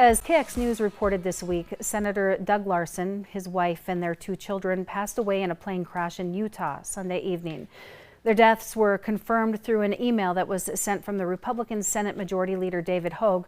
As KX News reported this week, Senator Doug Larson, his wife, and their 2 children passed away in a plane crash in Utah Sunday evening. Their deaths were confirmed through an email that was sent from the Republican Senate Majority Leader David Hogue.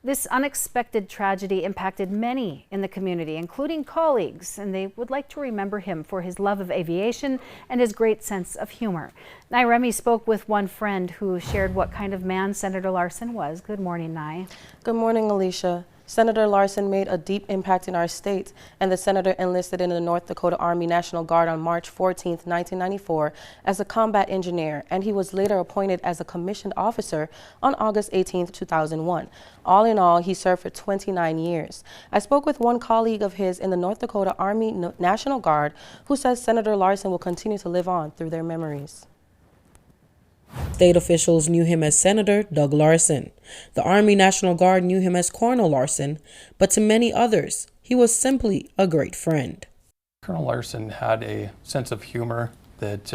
This unexpected tragedy impacted many in the community, including colleagues, and they would like to remember him for his love of aviation and his great sense of humor. Nye Remy spoke with one friend who shared what kind of man Senator Larson was. Good morning, Nye. Good morning, Alicia. Senator Larson made a deep impact in our state, and the senator enlisted in the North Dakota Army National Guard on March 14, 1994 as a combat engineer, and he was later appointed as a commissioned officer on August 18, 2001. All in all, he served for 29 years. I spoke with one colleague of his in the North Dakota Army National Guard who says Senator Larson will continue to live on through their memories. State officials knew him as Senator Doug Larson. The Army National Guard knew him as Colonel Larson, but to many others, he was simply a great friend. Colonel Larson had a sense of humor that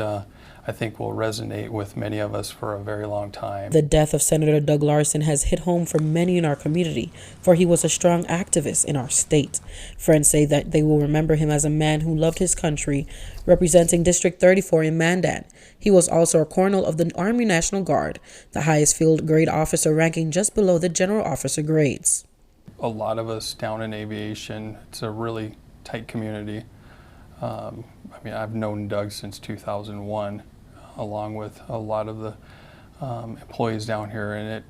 I think will resonate with many of us for a very long time. The death of Senator Doug Larson has hit home for many in our community, for he was a strong activist in our state. Friends say that they will remember him as a man who loved his country, representing District 34 in Mandan. He was also a colonel of the Army National Guard, the highest field grade officer ranking just below the general officer grades. A lot of us down in aviation, it's a really tight community. I've known Doug since 2001, along with a lot of the employees down here, and it,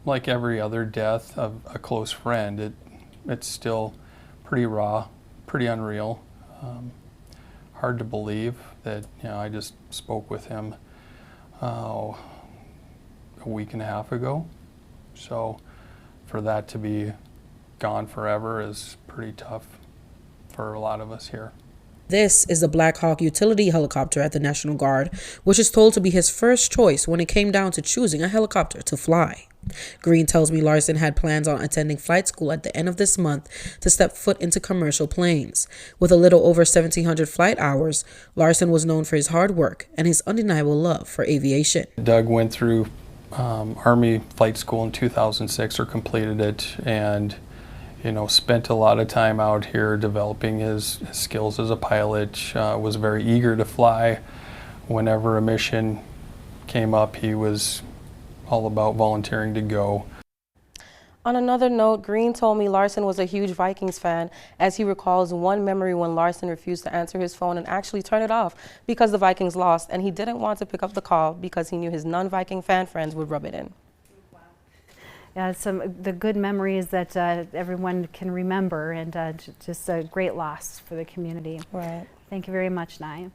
like every other death of a close friend, it's still pretty raw, pretty unreal. Hard to believe that, I just spoke with him a week and a half ago. So for that to be gone forever is pretty tough for a lot of us here. This is the Black Hawk utility helicopter at the National Guard, which is told to be his first choice when it came down to choosing a helicopter to fly. Green tells me Larson had plans on attending flight school at the end of this month to step foot into commercial planes. With a little over 1,700 flight hours, Larson was known for his hard work and his undeniable love for aviation. Doug went through Army flight school in 2006, or completed it, and spent a lot of time out here developing his skills as a pilot, was very eager to fly. Whenever a mission came up, he was all about volunteering to go. On another note, Green told me Larson was a huge Vikings fan, as he recalls one memory when Larson refused to answer his phone and actually turn it off because the Vikings lost, and he didn't want to pick up the call because he knew his non-Viking fan friends would rub it in. Yeah, the good memories that everyone can remember, and just a great loss for the community. Right. Thank you very much, Nye.